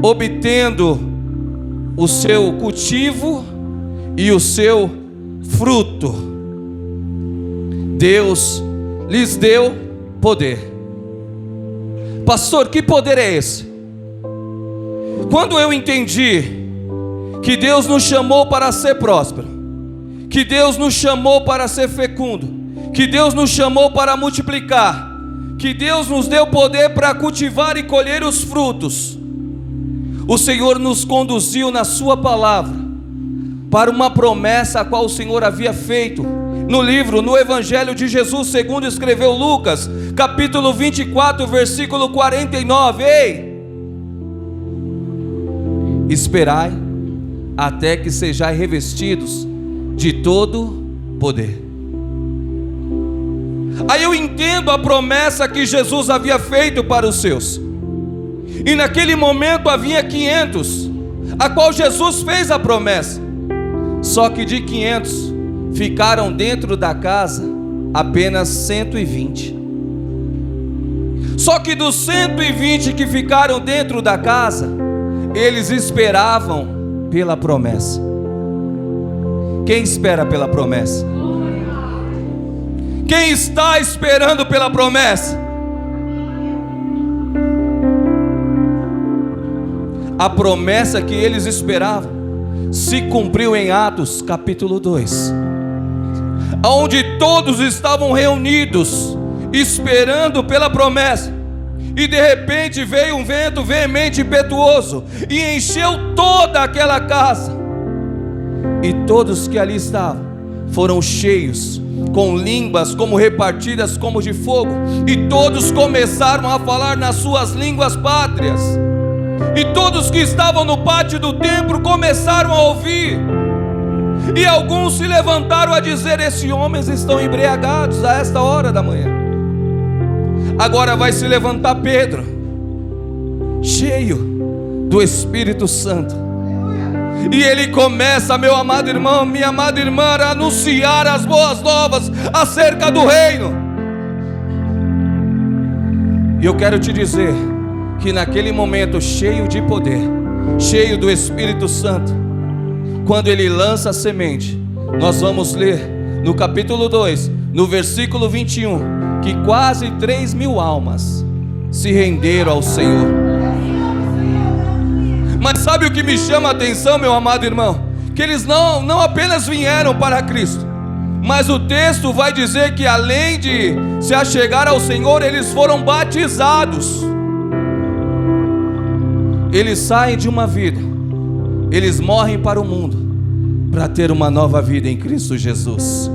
obtendo o seu cultivo e o seu fruto. Deus lhes deu poder. Pastor, que poder é esse? Quando eu entendi que Deus nos chamou para ser próspero, que Deus nos chamou para ser fecundo, que Deus nos chamou para multiplicar, que Deus nos deu poder para cultivar e colher os frutos, o Senhor nos conduziu na sua palavra para uma promessa a qual o Senhor havia feito no Evangelho de Jesus, segundo escreveu Lucas, capítulo 24, versículo 49. Ei! Esperai até que sejais revestidos de todo poder. Aí eu entendo a promessa que Jesus havia feito para os seus. E naquele momento havia 500, a qual Jesus fez a promessa. Só que de 500 ficaram dentro da casa apenas 120. Só que dos 120 que ficaram dentro da casa, eles esperavam pela promessa. Quem espera pela promessa? Quem está esperando pela promessa? A promessa que eles esperavam se cumpriu em Atos capítulo 2, onde todos estavam reunidos esperando pela promessa. E de repente veio um vento veemente e impetuoso e encheu toda aquela casa. E todos que ali estavam foram cheios, com línguas como repartidas como de fogo. E todos começaram a falar nas suas línguas pátrias. E todos que estavam no pátio do templo começaram a ouvir. E alguns se levantaram a dizer: esses homens estão embriagados a esta hora da manhã. Agora vai se levantar Pedro, cheio do Espírito Santo, e ele começa, meu amado irmão, minha amada irmã, a anunciar as boas novas acerca do reino. E eu quero te dizer que naquele momento, cheio de poder, cheio do Espírito Santo, quando ele lança a semente, nós vamos ler no capítulo 2, no versículo 21, que quase 3.000 almas se renderam ao Senhor. Mas sabe o que me chama a atenção, meu amado irmão? Que eles não apenas vieram para Cristo, mas o texto vai dizer que além de se achegar ao Senhor, eles foram batizados. Eles saem de uma vida, eles morrem para o mundo, para ter uma nova vida em Cristo Jesus.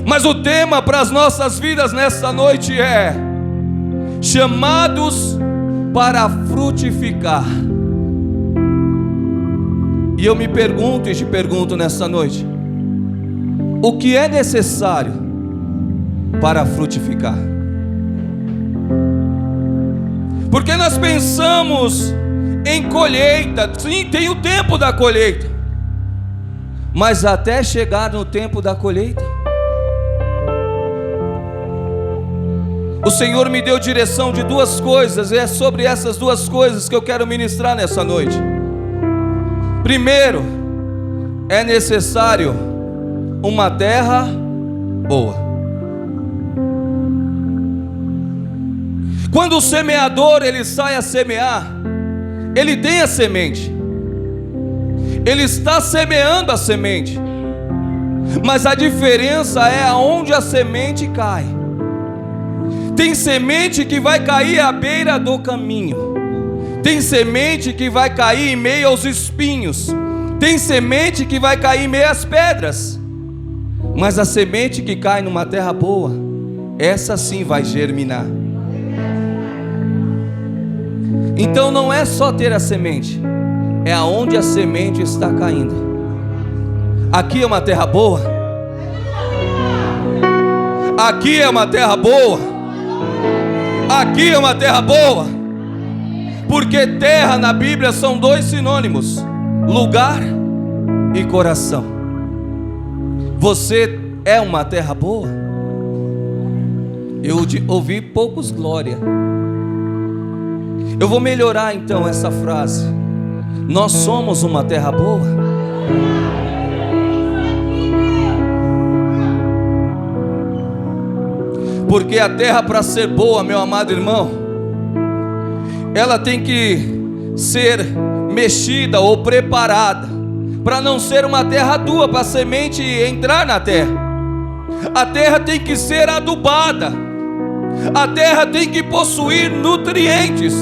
Mas o tema para as nossas vidas nessa noite é: chamados para frutificar. E eu me pergunto e te pergunto nessa noite: o que é necessário para frutificar? Porque nós pensamos em colheita. Sim, tem o tempo da colheita, mas até chegar no tempo da colheita, o Senhor me deu direção de duas coisas, e é sobre essas duas coisas que eu quero ministrar nessa noite. Primeiro, é necessário uma terra boa. Quando o semeador ele sai a semear, ele tem a semente, ele está semeando a semente, mas a diferença é aonde a semente cai. Tem semente que vai cair à beira do caminho, tem semente que vai cair em meio aos espinhos, tem semente que vai cair em meio às pedras, mas a semente que cai numa terra boa, essa sim vai germinar. Então não é só ter a semente, é aonde a semente está caindo. Aqui é uma terra boa, aqui é uma terra boa, aqui é uma terra boa, porque terra na Bíblia são dois sinônimos: lugar e coração. Você é uma terra boa? Eu ouvi poucos glória. Eu vou melhorar então essa frase. Nós somos uma terra boa. Porque a terra, para ser boa, meu amado irmão, ela tem que ser mexida ou preparada, para não ser uma terra dura, para a semente entrar na terra. A terra tem que ser adubada, a terra tem que possuir nutrientes.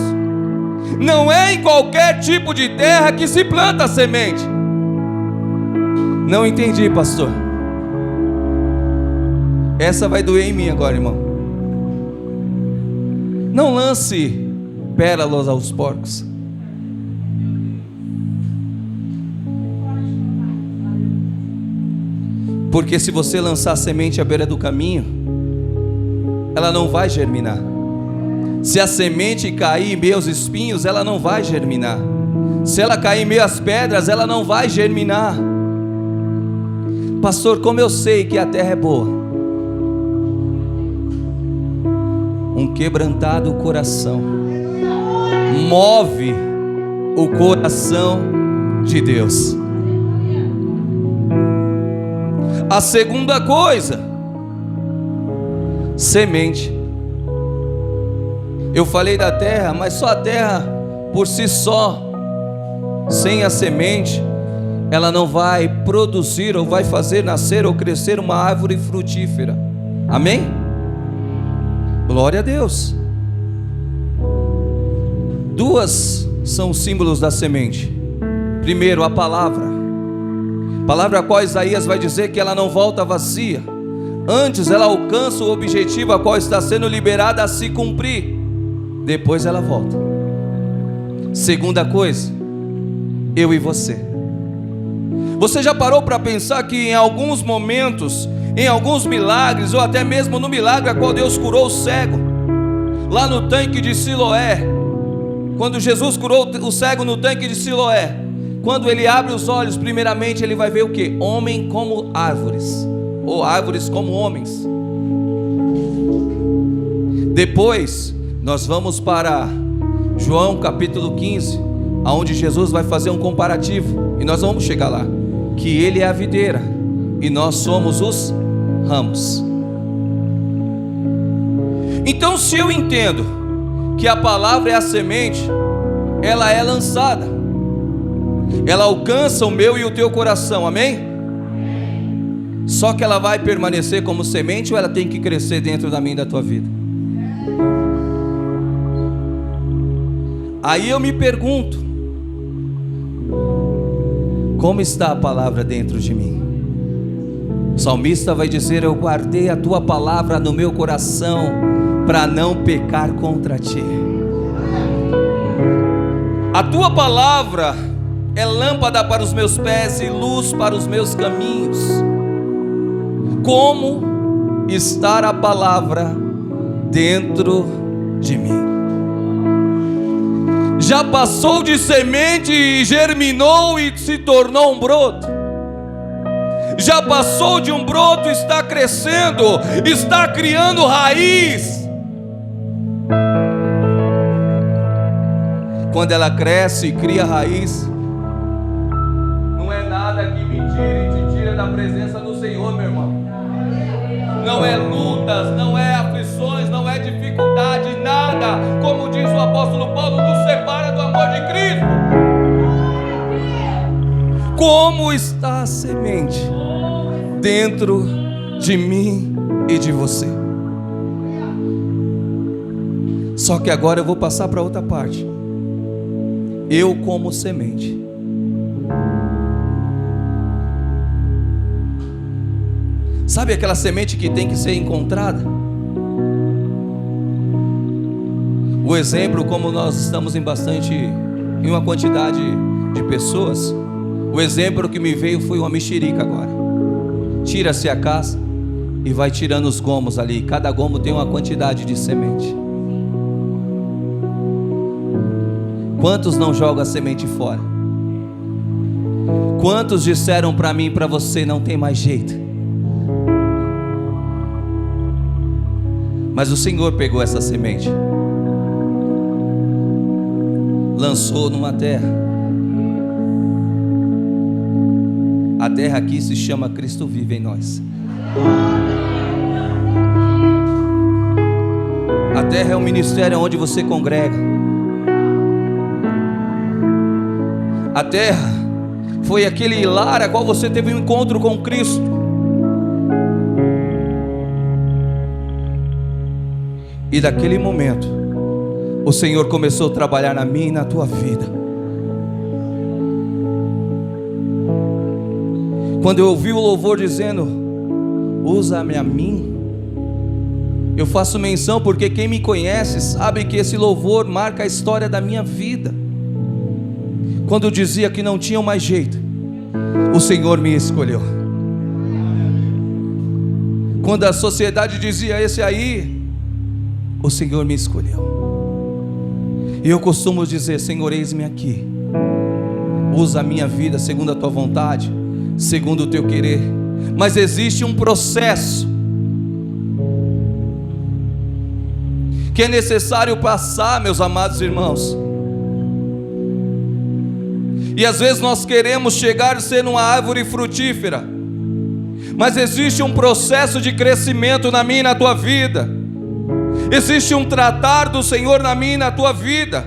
Não é em qualquer tipo de terra que se planta a semente. Não entendi, pastor. Essa vai doer em mim agora, irmão. Não lance pérolas aos porcos. Porque se você lançar a semente à beira do caminho, ela não vai germinar. Se a semente cair em meus espinhos, ela não vai germinar. Se ela cair em meio às pedras, ela não vai germinar. Pastor, como eu sei que a terra é boa? Um quebrantado coração move o coração de Deus. A segunda coisa, semente. Eu falei da terra, mas só a terra por si só, sem a semente, ela não vai produzir ou vai fazer nascer ou crescer uma árvore frutífera. Amém? Glória a Deus. Duas são os símbolos da semente. Primeiro, a palavra a qual Isaías vai dizer que ela não volta vazia, antes ela alcança o objetivo a qual está sendo liberada a se cumprir, depois ela volta. Segunda coisa, eu e você. Você já parou para pensar que em alguns momentos, em alguns milagres, ou até mesmo no milagre a qual Deus curou o cego, lá no tanque de Siloé, quando Jesus curou o cego no tanque de Siloé, quando ele abre os olhos, primeiramente ele vai ver o que? Homem como árvores, ou árvores como homens. Depois nós vamos para João capítulo 15, onde Jesus vai fazer um comparativo, e nós vamos chegar lá, que ele é a videira e nós somos os ramos. Então, se eu entendo que a palavra é a semente, ela é lançada, ela alcança o meu e o teu coração, amém? Só que ela vai permanecer como semente, ou ela tem que crescer dentro da minha e da tua vida? Aí eu me pergunto, como está a palavra dentro de mim? O salmista vai dizer: eu guardei a tua palavra no meu coração, para não pecar contra ti. A tua palavra é lâmpada para os meus pés e luz para os meus caminhos. Como está a palavra dentro de mim? Já passou de semente e germinou e se tornou um broto. Já passou de um broto e está crescendo, está criando raiz. Quando ela cresce e cria raiz, não é nada que me tire e te tire da presença do Senhor, meu irmão. Não é lutas, não é aflições, não é dificuldade, nada, como diz o apóstolo Paulo, nos separa do amor de Cristo. Como está a semente dentro de mim e de você? Só que agora eu vou passar para outra parte. Eu como semente. Sabe aquela semente que tem que ser encontrada? O exemplo, como nós estamos em uma quantidade de pessoas, o exemplo que me veio foi uma mexerica agora. Tira-se a casca e vai tirando os gomos ali. Cada gomo tem uma quantidade de semente. Quantos não jogam a semente fora? Quantos disseram para mim e para você: não tem mais jeito? Mas o Senhor pegou essa semente. lançou numa terra. A terra aqui se chama Cristo vive em nós. A terra é um ministério onde você congrega. A terra foi aquele lar a qual você teve um encontro com Cristo. E daquele momento, o Senhor começou a trabalhar na minha e na tua vida. Quando eu ouvi o louvor dizendo, usa-me a mim, eu faço menção porque quem me conhece sabe que esse louvor marca a história da minha vida. Quando eu dizia que não tinha mais jeito, o Senhor me escolheu. Quando a sociedade dizia, esse aí, o Senhor me escolheu. E eu costumo dizer, Senhor, eis-me aqui. Usa a minha vida segundo a tua vontade, segundo o teu querer. Mas existe um processo que é necessário passar, meus amados irmãos. E às vezes nós queremos chegar a ser uma árvore frutífera, mas existe um processo de crescimento na minha e na tua vida. Existe um tratar do Senhor na minha e na tua vida.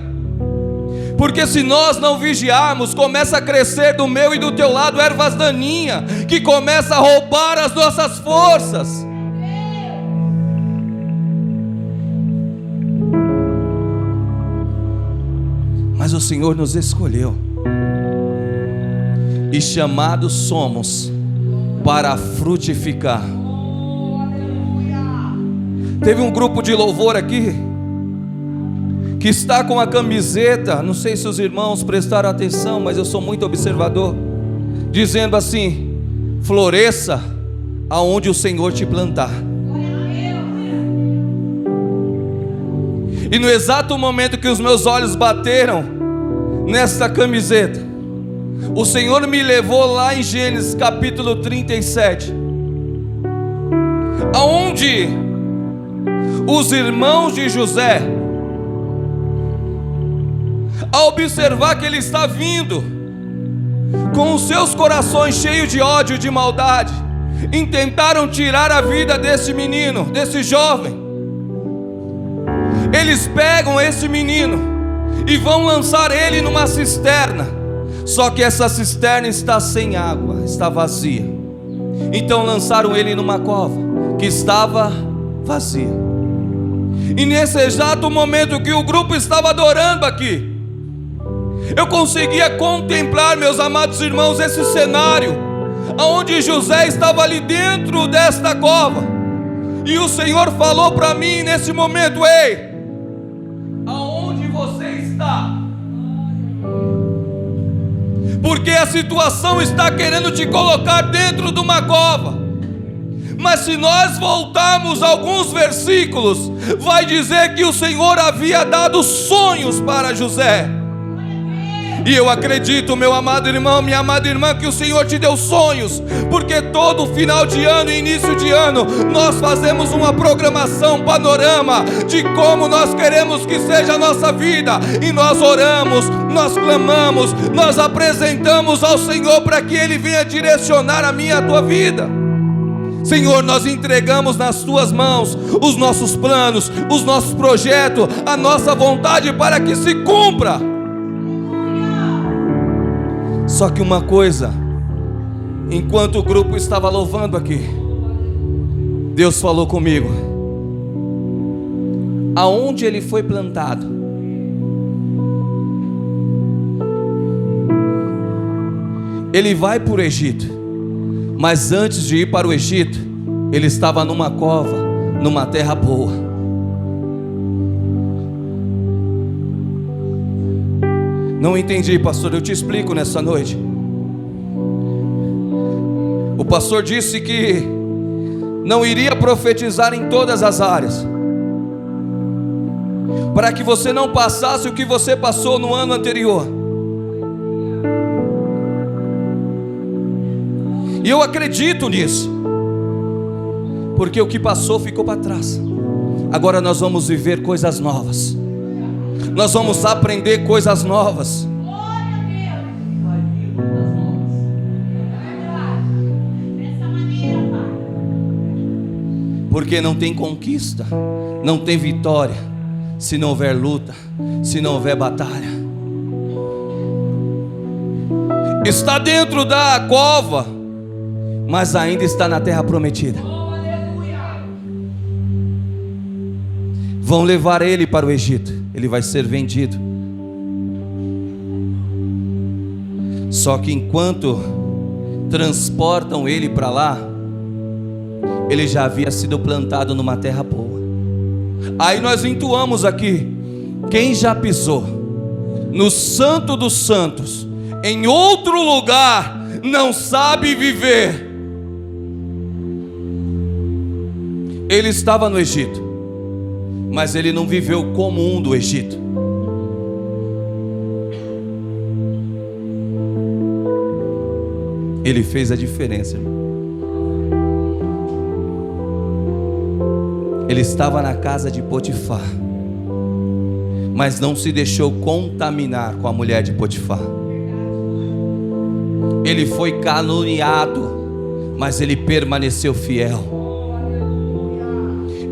Porque se nós não vigiarmos, começa a crescer do meu e do teu lado ervas daninhas, que começa a roubar as nossas forças. Mas o Senhor nos escolheu, e chamados somos para frutificar. Teve um grupo de louvor aqui que está com a camiseta, não sei se os irmãos prestaram atenção, mas eu sou muito observador, dizendo assim: floresça aonde o Senhor te plantar. E no exato momento que os meus olhos bateram nesta camiseta, o Senhor me levou lá em Gênesis capítulo 37, aonde os irmãos de José, ao observar que ele está vindo com os seus corações cheios de ódio e de maldade, intentaram tirar a vida desse menino, desse jovem. Eles pegam esse menino e vão lançar ele numa cisterna. Só que essa cisterna está sem água, está vazia. Então lançaram ele numa cova que estava vazia. E nesse exato momento que o grupo estava adorando aqui, eu conseguia contemplar, meus amados irmãos, esse cenário, onde José estava ali dentro desta cova. E o Senhor falou para mim nesse momento: ei, aonde você está? Porque a situação está querendo te colocar dentro de uma cova. Mas se nós voltarmos alguns versículos, vai dizer que o Senhor havia dado sonhos para José. E eu acredito, meu amado irmão, minha amada irmã, que o Senhor te deu sonhos, porque todo final de ano e início de ano nós fazemos uma programação, panorama de como nós queremos que seja a nossa vida, e nós oramos, nós clamamos, nós apresentamos ao Senhor para que Ele venha direcionar a minha e a tua vida. Senhor, nós entregamos nas tuas mãos os nossos planos, os nossos projetos, a nossa vontade para que se cumpra. Só que uma coisa, enquanto o grupo estava louvando aqui, Deus falou comigo: aonde ele foi plantado, ele vai para o Egito, mas antes de ir para o Egito, ele estava numa cova, numa terra boa. Não entendi, pastor, eu te explico nessa noite. O pastor disse que não iria profetizar em todas as áreas, para que você não passasse o que você passou no ano anterior. E eu acredito nisso, porque o que passou ficou para trás. Agora nós vamos viver coisas novas. Nós vamos aprender coisas novas. Porque não tem conquista, não tem vitória, se não houver luta, se não houver batalha. Está dentro da cova, mas ainda está na terra prometida. Vão levar ele para o Egito, ele vai ser vendido. Só que enquanto transportam ele para lá, ele já havia sido plantado numa terra boa. Aí nós entoamos aqui: quem já pisou no Santo dos Santos, em outro lugar, não sabe viver. Ele estava no Egito, mas ele não viveu o comum do Egito. Ele fez a diferença, irmão. Ele estava na casa de Potifar, mas não se deixou contaminar com a mulher de Potifar. Ele foi caluniado, mas ele permaneceu fiel.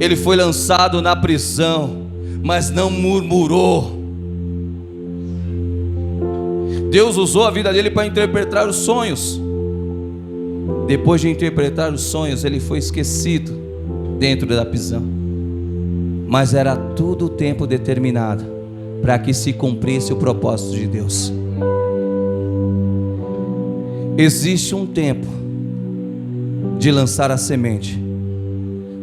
Ele foi lançado na prisão, mas não murmurou. Deus usou a vida dele para interpretar os sonhos. Depois de interpretar os sonhos, ele foi esquecido dentro da prisão. Mas era tudo o tempo determinado para que se cumprisse o propósito de Deus. Existe um tempo de lançar a semente,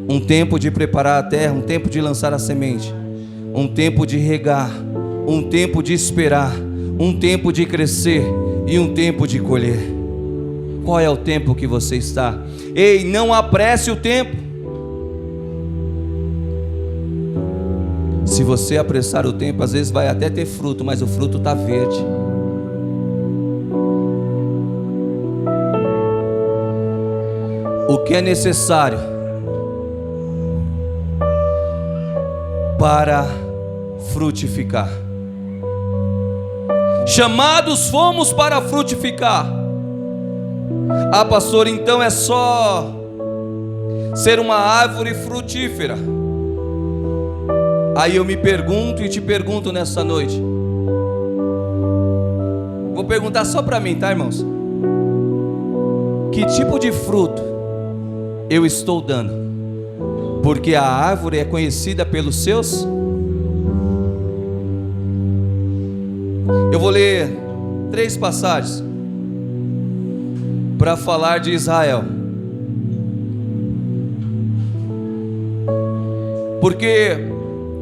um tempo de preparar a terra, um tempo de lançar a semente, um tempo de regar, um tempo de esperar, um tempo de crescer e um tempo de colher. Qual é o tempo que você está? Ei, não apresse o tempo. Se você apressar o tempo, às vezes vai até ter fruto, mas o fruto está verde. O que é necessário para frutificar? Chamados fomos para frutificar. Ah, pastor, então é só ser uma árvore frutífera. Aí eu me pergunto e te pergunto nessa noite. Vou perguntar só para mim, tá, irmãos? Que tipo de fruto eu estou dando? Porque a árvore é conhecida pelos seus. Eu vou ler 3 passagens para falar de Israel. Porque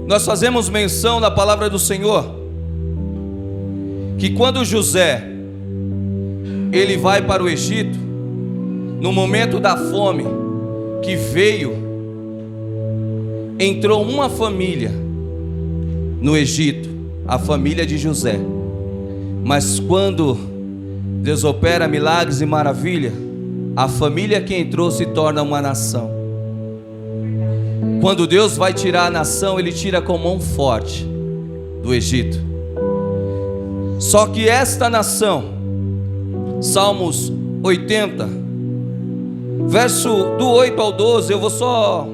nós fazemos menção na palavra do Senhor que quando José ele vai para o Egito, no momento da fome que veio, entrou uma família no Egito, a família de José. Mas quando Deus opera milagres e maravilha, a família que entrou se torna uma nação. Quando Deus vai tirar a nação, Ele tira com mão forte do Egito. Só que esta nação, Salmos 80, verso do 8 ao 12, eu vou só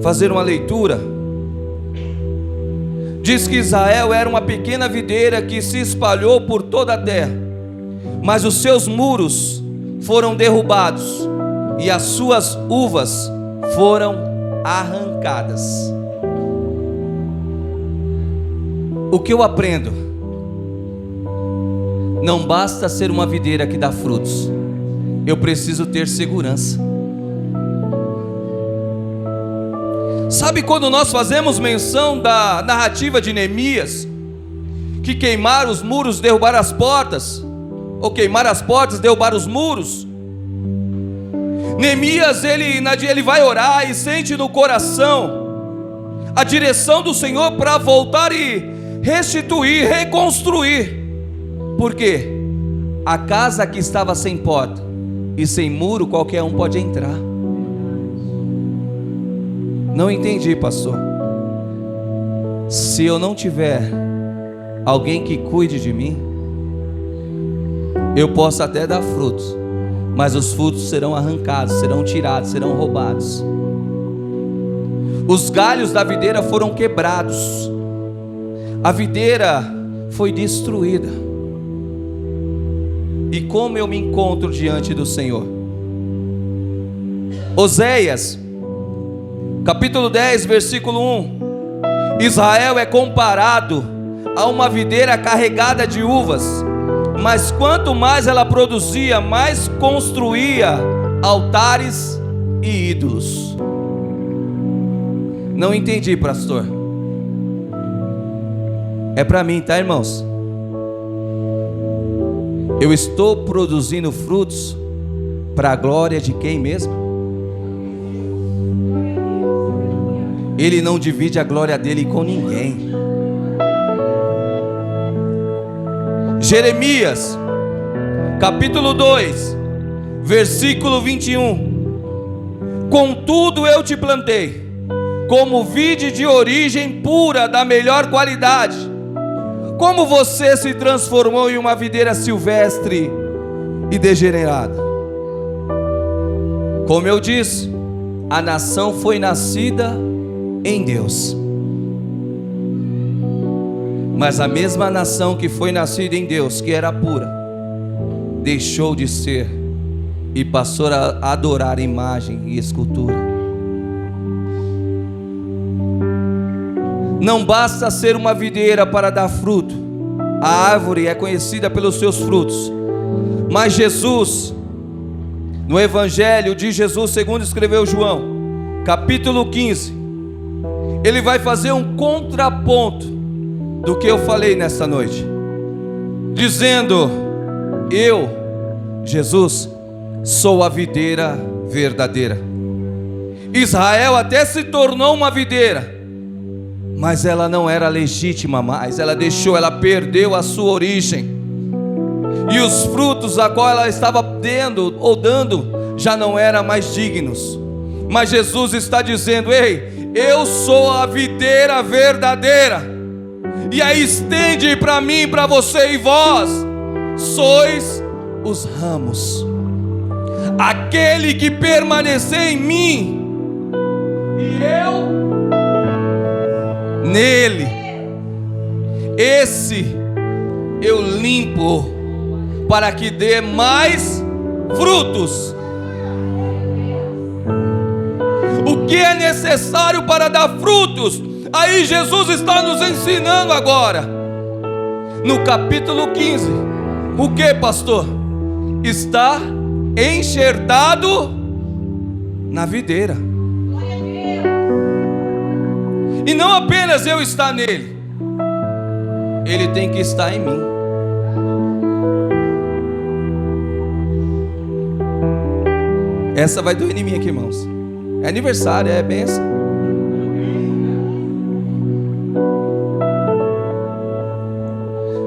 fazer uma leitura. Diz que Israel era uma pequena videira que se espalhou por toda a terra, mas os seus muros foram derrubados e as suas uvas foram arrancadas. O que eu aprendo? Não basta ser uma videira que dá frutos, eu preciso ter segurança. Sabe quando nós fazemos menção da narrativa de Neemias, que queimaram os muros, derrubaram as portas, ou queimaram as portas, derrubaram os muros? Neemias, ele vai orar e sente no coração a direção do Senhor para voltar e restituir, reconstruir. Por quê? A casa que estava sem porta e sem muro, qualquer um pode entrar. Não entendi, pastor. se eu não tiver alguém que cuide de mim, eu posso até dar frutos, mas os frutos serão arrancados, serão tirados, serão roubados. Os galhos da videira foram quebrados, a videira foi destruída. E como eu me encontro diante do Senhor? Oséias, capítulo 10, versículo 1. Israel é comparado a uma videira carregada de uvas, mas quanto mais ela produzia, mais construía altares e ídolos. Não entendi, pastor. É para mim, tá, irmãos? Eu estou produzindo frutos para a glória de quem mesmo? Ele não divide a glória dele com ninguém. Jeremias, capítulo 2, versículo 21. Contudo eu te plantei como vide de origem pura, da melhor qualidade. Como você se transformou em uma videira silvestre e degenerada? Como eu disse, a nação foi nascida em Deus, mas a mesma nação que foi nascida em Deus, que era pura, deixou de ser e passou a adorar imagem e escultura. Não basta ser uma videira para dar fruto, a árvore é conhecida pelos seus frutos. Mas Jesus, no Evangelho de Jesus, segundo escreveu João, capítulo 15, ele vai fazer um contraponto do que eu falei nesta noite, dizendo: eu, Jesus, sou a videira verdadeira. Israel até se tornou uma videira, mas ela não era legítima mais, ela perdeu a sua origem, e os frutos a qual ela estava dando já não eram mais dignos. Mas Jesus está dizendo: ei, eu sou a videira verdadeira, e aí estende para mim, para você, e vós sois os ramos. Aquele que permanecer em mim e eu nele, esse eu limpo para que dê mais frutos. O que é necessário para dar frutos? Aí Jesus está nos ensinando agora, no capítulo 15. O que, pastor? Está enxertado na videira. E não apenas eu estar nele, ele tem que estar em mim. Essa vai doer em mim aqui, irmãos. É aniversário, é bênção.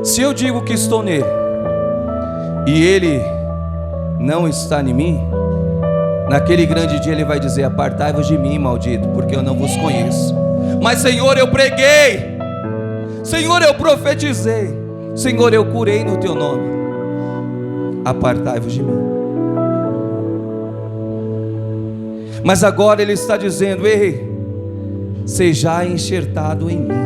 Se eu digo que estou nele e ele não está em mim, naquele grande dia ele vai dizer: apartai-vos de mim, maldito, porque eu não vos conheço. Mas Senhor, eu preguei, Senhor, eu profetizei, Senhor, eu curei no teu nome. Apartai-vos de mim. Mas agora ele está dizendo: ei, seja enxertado em mim.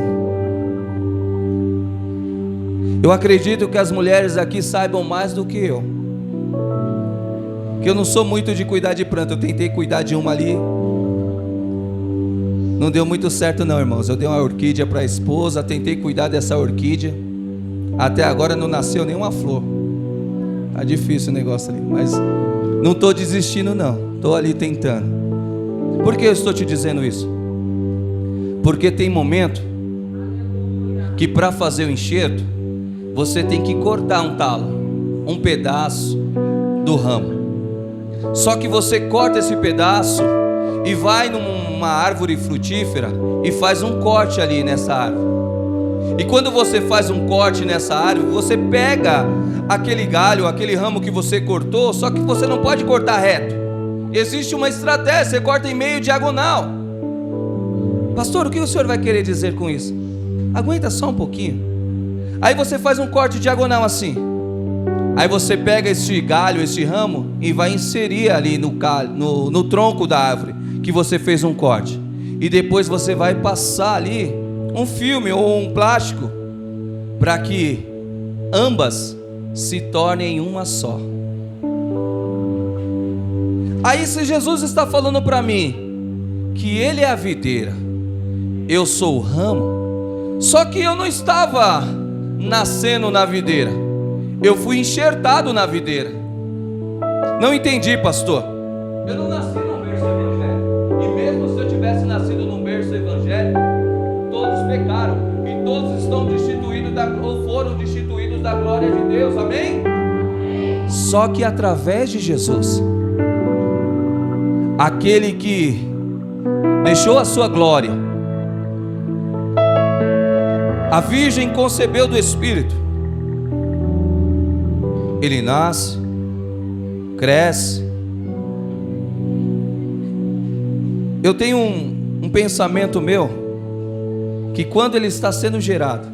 Eu acredito que as mulheres aqui saibam mais do que eu, que eu não sou muito de cuidar de planta. Eu tentei cuidar de uma ali, não deu muito certo não, irmãos. Eu dei uma orquídea para a esposa, tentei cuidar dessa orquídea, até agora não nasceu nenhuma flor. Tá difícil o negócio ali, mas não estou desistindo não, estou ali tentando. Por que eu estou te dizendo isso? Porque tem momento que para fazer o enxerto, você tem que cortar um talo, um pedaço do ramo. Só que você corta esse pedaço e vai numa árvore frutífera e faz um corte ali nessa árvore. E quando você faz um corte nessa árvore, você pega aquele galho, aquele ramo que você cortou, só que você não pode cortar reto. Existe uma estratégia, você corta em meio diagonal. Pastor, o que o senhor vai querer dizer com isso? Aguenta só um pouquinho. Aí você faz um corte diagonal assim. Aí você pega esse galho, esse ramo, e vai inserir ali no tronco da árvore que você fez um corte. E depois você vai passar ali um filme ou um plástico para que ambas se tornem uma só. Aí se Jesus está falando para mim que Ele é a videira, eu sou o ramo, só que eu não estava nascendo na videira, eu fui enxertado na videira. Não entendi, pastor. Eu não nasci num berço evangélico, e mesmo se eu tivesse nascido num berço evangélico, todos pecaram e todos estão destituídos ou foram destituídos da glória de Deus, amém? Só que através de Jesus, aquele que deixou a sua glória, a virgem concebeu do Espírito, ele nasce, cresce. Eu tenho um pensamento meu, que quando ele está sendo gerado,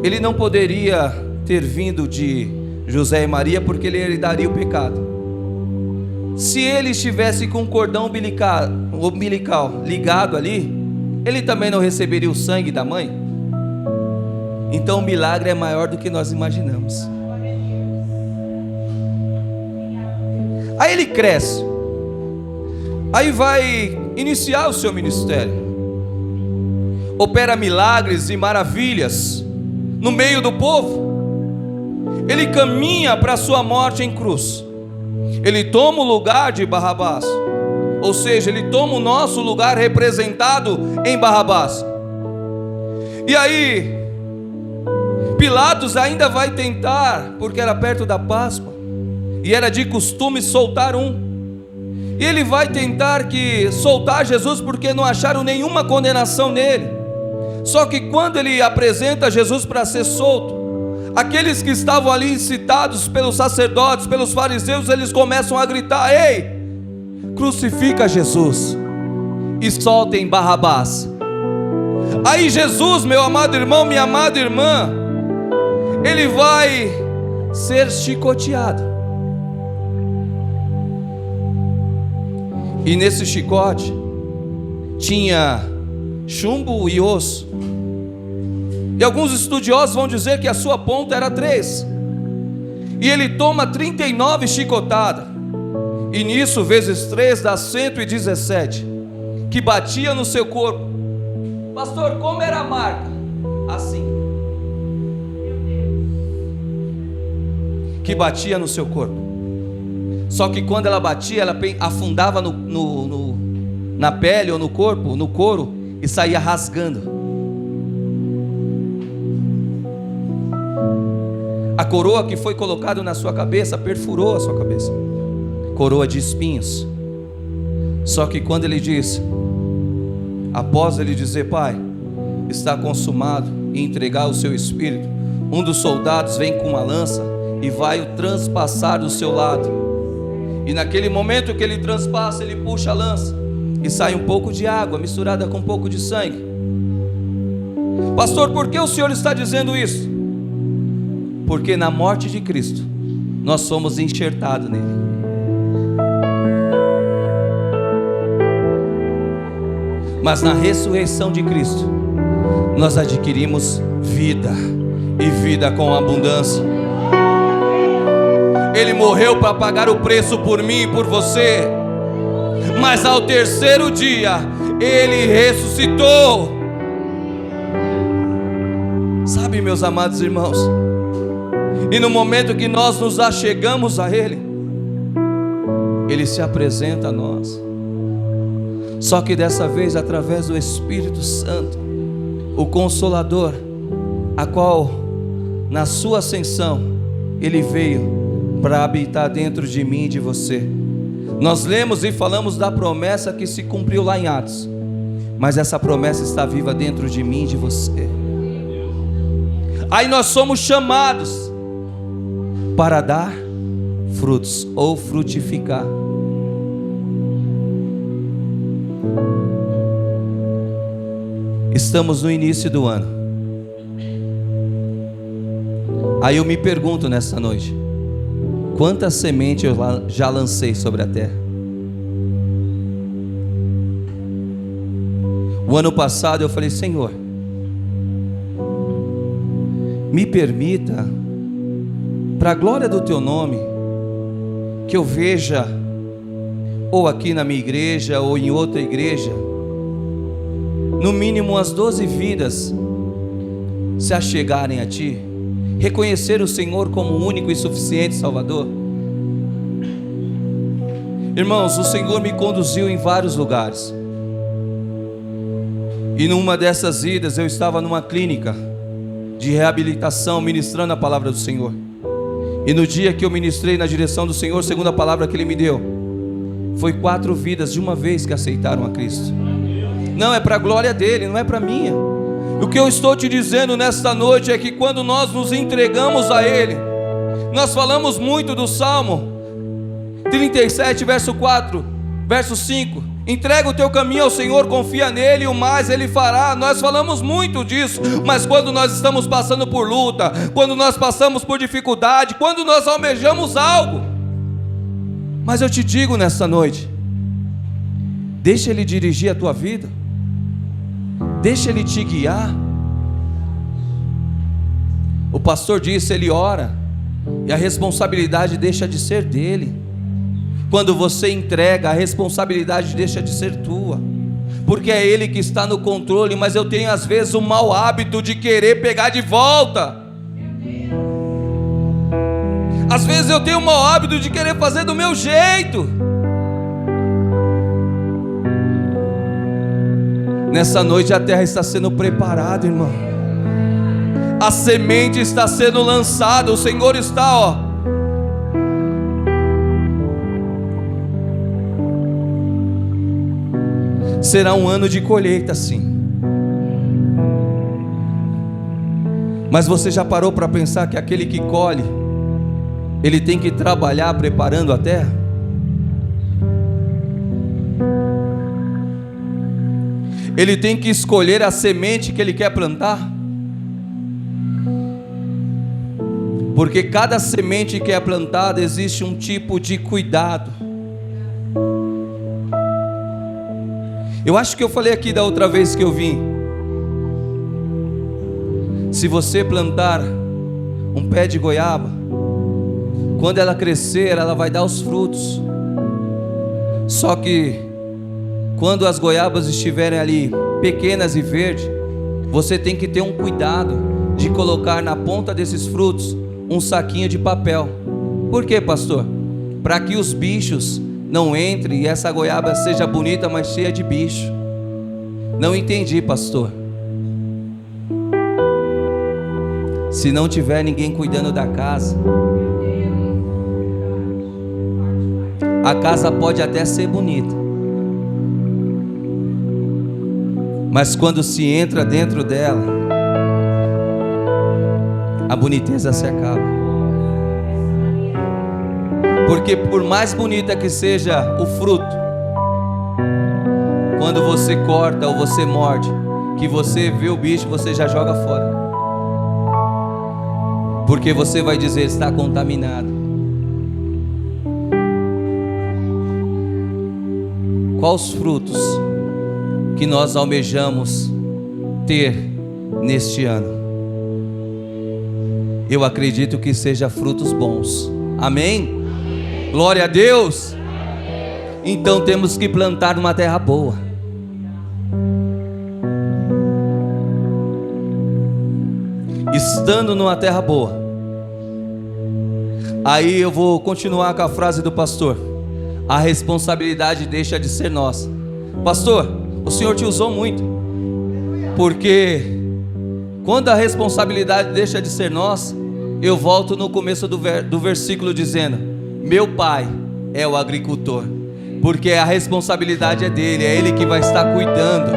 ele não poderia ter vindo de José e Maria, porque ele herdaria o pecado. Se ele estivesse com um cordão umbilical ligado ali, ele também não receberia o sangue da mãe. Então o milagre é maior do que nós imaginamos. Aí ele cresce, aí vai iniciar o seu ministério, opera milagres e maravilhas no meio do povo. Ele caminha para a sua morte em cruz. Ele toma o lugar de Barrabás, ou seja, ele toma o nosso lugar representado em Barrabás. E aí Pilatos ainda vai tentar, porque era perto da Páscoa e era de costume soltar um. E ele vai tentar soltar Jesus, porque não acharam nenhuma condenação nele. Só que quando ele apresenta Jesus para ser solto, aqueles que estavam ali incitados pelos sacerdotes, pelos fariseus, eles começam a gritar: ei, crucifica Jesus e soltem Barrabás. Aí Jesus, meu amado irmão, minha amada irmã, ele vai ser chicoteado. E nesse chicote tinha chumbo e osso. E alguns estudiosos vão dizer que a sua ponta era 3. E ele toma 39 chicotadas. E nisso, vezes 3, dá 117. Que batia no seu corpo. Pastor, como era a marca? Assim. Que batia no seu corpo. Só que quando ela batia, ela afundava na pele ou no corpo, no couro, e saía rasgando. A coroa que foi colocada na sua cabeça perfurou a sua cabeça, coroa de espinhos. Só que quando ele diz, após ele dizer: Pai, está consumado, e entregar o seu espírito, um dos soldados vem com uma lança e vai o transpassar do seu lado. E naquele momento que ele transpassa, ele puxa a lança e sai um pouco de água misturada com um pouco de sangue. Pastor, por que o senhor está dizendo isso? Porque na morte de Cristo nós somos enxertados nele. Mas na ressurreição de Cristo nós adquirimos vida, e vida com abundância. Ele morreu para pagar o preço por mim e por você, mas ao terceiro dia Ele ressuscitou. Sabe, meus amados irmãos, e no momento que nós nos achegamos a Ele, Ele se apresenta a nós. Só que dessa vez através do Espírito Santo, o Consolador, a qual na sua ascensão Ele veio para habitar dentro de mim e de você. Nós lemos e falamos da promessa que se cumpriu lá em Atos, mas essa promessa está viva dentro de mim e de você. Aí nós somos chamados para dar frutos ou frutificar. Estamos no início do ano. Aí eu me pergunto nessa noite: quantas sementes eu já lancei sobre a terra? O ano passado eu falei: Senhor, me permita, para a glória do Teu nome, que eu veja, ou aqui na minha igreja, ou em outra igreja, no mínimo umas 12 vidas se achegarem a Ti, reconhecer o Senhor como o único e suficiente Salvador. Irmãos, o Senhor me conduziu em vários lugares, e numa dessas idas eu estava numa clínica de reabilitação, ministrando a palavra do Senhor. E no dia que eu ministrei na direção do Senhor, segundo a palavra que Ele me deu, foi 4 vidas de uma vez que aceitaram a Cristo. Não, é para a glória dEle, não é para a minha. O que eu estou te dizendo nesta noite é que quando nós nos entregamos a Ele, nós falamos muito do Salmo 37, verso 4, verso 5, entrega o teu caminho ao Senhor, confia nele e o mais Ele fará. Nós falamos muito disso, mas quando nós estamos passando por luta, quando nós passamos por dificuldade, quando nós almejamos algo, mas eu te digo nesta noite, deixa Ele dirigir a tua vida, deixa Ele te guiar. O pastor disse, ele ora, e a responsabilidade deixa de ser dele. Quando você entrega, a responsabilidade deixa de ser tua, porque é Ele que está no controle. Mas eu tenho às vezes o mau hábito de querer pegar de volta. Às vezes eu tenho o mau hábito de querer fazer do meu jeito. Nessa noite a terra está sendo preparada, irmão. A semente está sendo lançada. O Senhor está, será um ano de colheita, sim. Mas você já parou para pensar que aquele que colhe, ele tem que trabalhar preparando a terra? Ele tem que escolher a semente que ele quer plantar? Porque cada semente que é plantada existe um tipo de cuidado. Eu acho que eu falei aqui da outra vez que eu vim. Se você plantar um pé de goiaba, quando ela crescer, ela vai dar os frutos. Só que quando as goiabas estiverem ali pequenas e verdes, você tem que ter um cuidado de colocar na ponta desses frutos um saquinho de papel. Por quê, pastor? Para que os bichos não entre e essa goiaba seja bonita, mas cheia de bicho. Não entendi, pastor. Se não tiver ninguém cuidando da casa, a casa pode até ser bonita, mas quando se entra dentro dela, a boniteza se acaba. Porque por mais bonita que seja o fruto, quando você corta ou você morde, que você vê o bicho, você já joga fora. Porque você vai dizer, está contaminado. Quais os frutos que nós almejamos ter neste ano? Eu acredito que seja frutos bons. Amém? Glória a Deus. Então temos que plantar numa terra boa. Estando numa terra boa, aí eu vou continuar com a frase do pastor: a responsabilidade deixa de ser nossa. Pastor, o Senhor te usou muito, porque quando a responsabilidade deixa de ser nossa, eu volto no começo do versículo dizendo: meu pai é o agricultor, porque a responsabilidade é dele, é ele que vai estar cuidando,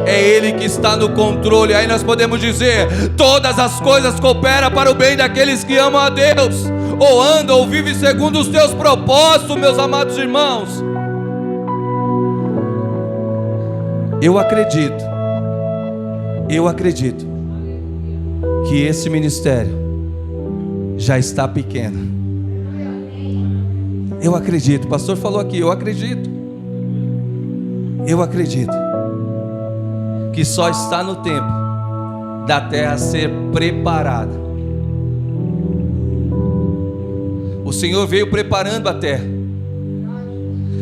é ele que está no controle. Aí nós podemos dizer: todas as coisas cooperam para o bem daqueles que amam a Deus, ou andam ou vivem segundo os teus propósitos. Meus amados irmãos, eu acredito Eu acredito que esse ministério já está pequeno. Eu acredito, o pastor falou aqui, eu acredito que só está no tempo da terra ser preparada. O Senhor veio preparando a terra.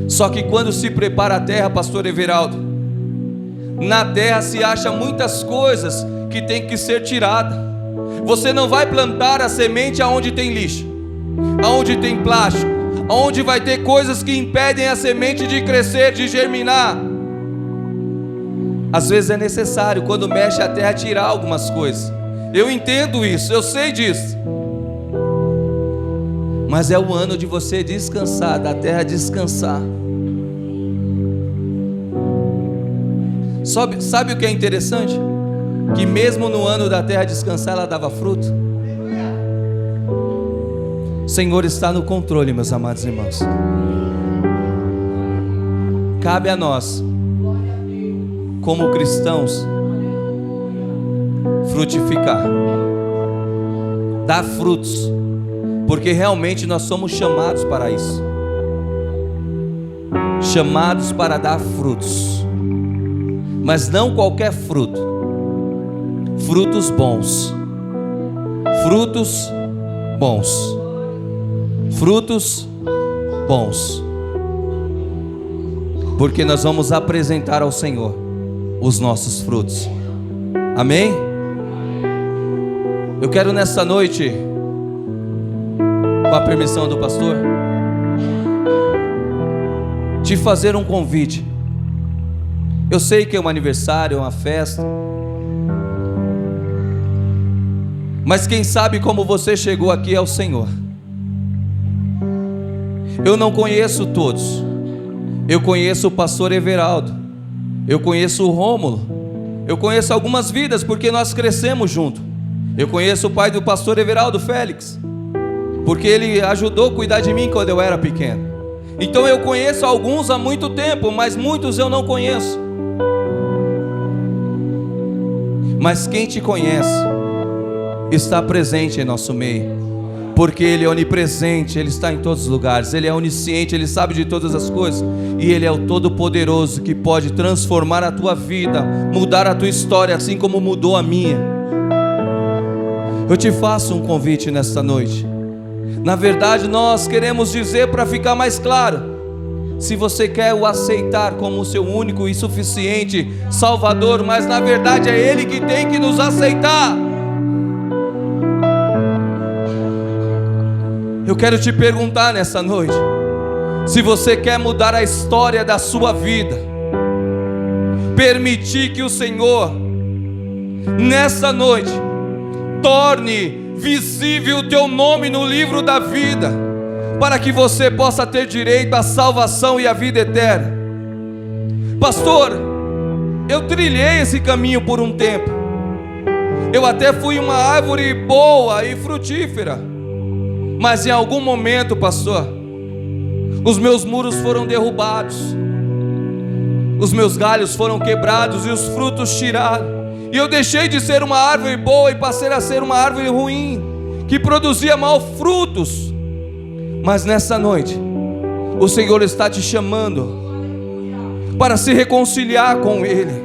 Só que quando se prepara a terra, pastor Everaldo, na terra se acha muitas coisas que tem que ser tirada. Você não vai plantar a semente aonde tem lixo, aonde tem plástico, aonde vai ter coisas que impedem a semente de crescer, de germinar. Às vezes é necessário, quando mexe a terra, tirar algumas coisas. Eu entendo isso, eu sei disso. Mas é o ano de você descansar, da terra descansar. Sabe o que é interessante? Que mesmo no ano da terra descansar, ela dava fruto. O Senhor está no controle, meus amados irmãos. Cabe a nós, como cristãos, frutificar, dar frutos, porque realmente nós somos chamados para isso. Chamados para dar frutos, mas não qualquer fruto, frutos bons, frutos bons, frutos bons, porque nós vamos apresentar ao Senhor os nossos frutos. Amém? Eu quero nessa noite, com a permissão do pastor, te fazer um convite. Eu sei que é um aniversário, é uma festa, mas quem sabe como você chegou aqui é o Senhor. Eu não conheço todos. Eu conheço o pastor Everaldo, eu conheço o Rômulo, eu conheço algumas vidas porque nós crescemos junto. Eu conheço o pai do pastor Everaldo, Félix, porque ele ajudou a cuidar de mim quando eu era pequeno. Então eu conheço alguns há muito tempo, mas muitos eu não conheço. Mas quem te conhece está presente em nosso meio, porque Ele é onipresente, Ele está em todos os lugares, Ele é onisciente, Ele sabe de todas as coisas, e Ele é o Todo-Poderoso, que pode transformar a tua vida, mudar a tua história, assim como mudou a minha. Eu te faço um convite nesta noite. Na verdade, nós queremos dizer, para ficar mais claro, se você quer o aceitar como o seu único e suficiente Salvador, mas na verdade é Ele que tem que nos aceitar. Eu quero te perguntar nessa noite, se você quer mudar a história da sua vida, permitir que o Senhor, nessa noite, torne visível o teu nome no livro da vida, para que você possa ter direito à salvação e à vida eterna. Pastor, eu trilhei esse caminho por um tempo, eu até fui uma árvore boa e frutífera, mas em algum momento, pastor, os meus muros foram derrubados, os meus galhos foram quebrados e os frutos tirados, e eu deixei de ser uma árvore boa e passei a ser uma árvore ruim, que produzia maus frutos. Mas nessa noite, o Senhor está te chamando para se reconciliar com Ele.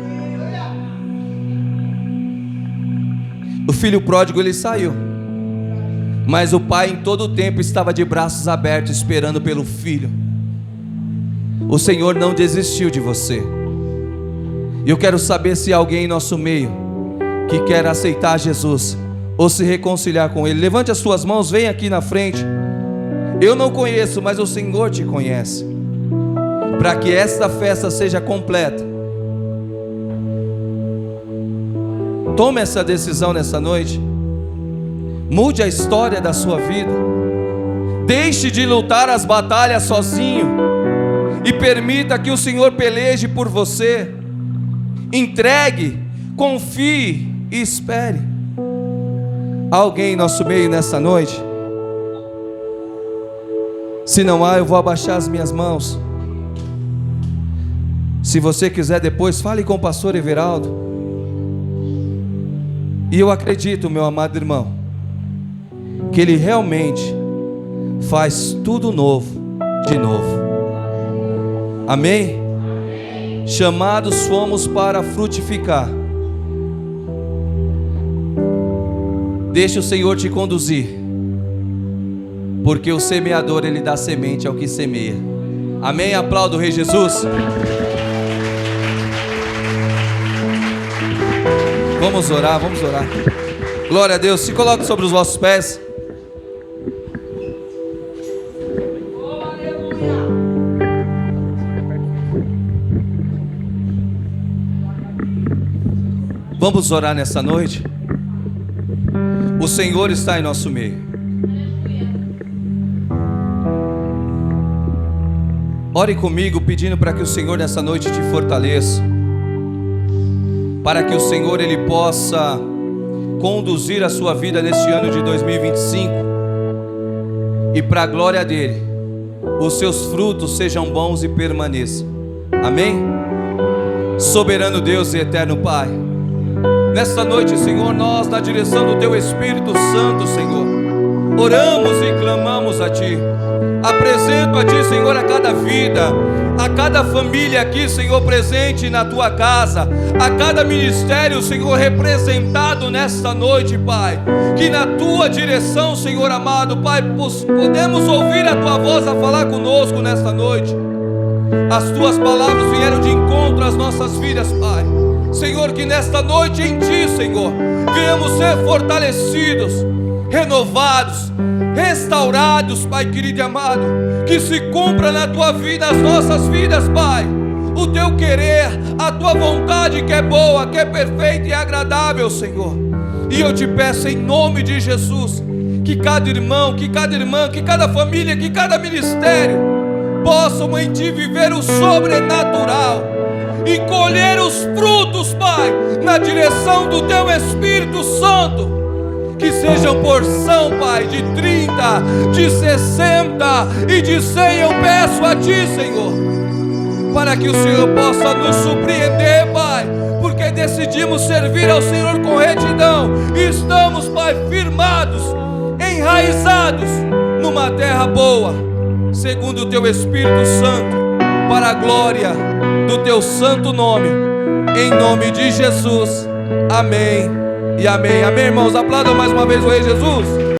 O filho pródigo, ele saiu, mas o pai em todo o tempo estava de braços abertos, esperando pelo filho. O Senhor não desistiu de você. E eu quero saber se há alguém em nosso meio que quer aceitar Jesus ou se reconciliar com Ele. Levante as suas mãos, vem aqui na frente. Eu não conheço, mas o Senhor te conhece. Para que esta festa seja completa, tome essa decisão nessa noite. Mude a história da sua vida. Deixe de lutar as batalhas sozinho e permita que o Senhor peleje por você. Entregue, confie e espere. Há alguém em nosso meio nessa noite? Se não há, eu vou abaixar as minhas mãos. Se você quiser depois, fale com o pastor Everaldo. E eu acredito, meu amado irmão, que Ele realmente faz tudo novo, de novo. Amém? Chamados fomos para frutificar. Deixa o Senhor te conduzir, porque o semeador, Ele dá semente ao que semeia. Amém? Aplauda o Rei Jesus. Vamos orar, vamos orar. Glória a Deus. Se coloque sobre os vossos pés. Vamos orar nessa noite. O Senhor está em nosso meio. Ore comigo, pedindo para que o Senhor nessa noite te fortaleça, para que o Senhor Ele possa conduzir a sua vida neste ano de 2025, e para a glória dEle, os seus frutos sejam bons e permaneçam. Amém? Soberano Deus e eterno Pai, nesta noite, Senhor, nós, na direção do Teu Espírito Santo, Senhor, oramos e clamamos a Ti. Apresento a Ti, Senhor, a cada vida, a cada família aqui, Senhor, presente na Tua casa, a cada ministério, Senhor, representado nesta noite, Pai. Que na Tua direção, Senhor amado, Pai, podemos ouvir a Tua voz a falar conosco nesta noite. As Tuas palavras vieram de encontro às nossas vidas, Pai. Senhor, que nesta noite em Ti, Senhor, venhamos ser fortalecidos, renovados, restaurados, Pai querido e amado. Que se cumpra na Tua vida, as nossas vidas, Pai, o Teu querer, a Tua vontade que é boa, que é perfeita e agradável, Senhor. E eu te peço em nome de Jesus, que cada irmão, que cada irmã, que cada família, que cada ministério possam em Ti viver o sobrenatural e colher os frutos, Pai, na direção do Teu Espírito Santo. Que sejam porção, Pai, de 30, de 60 e de 100, eu peço a Ti, Senhor, para que o Senhor possa nos surpreender, Pai, porque decidimos servir ao Senhor com retidão, e estamos, Pai, firmados, enraizados numa terra boa, segundo o Teu Espírito Santo, para a glória do Teu santo nome, em nome de Jesus. Amém e amém. Amém, irmãos. Aplaudam mais uma vez o Rei Jesus.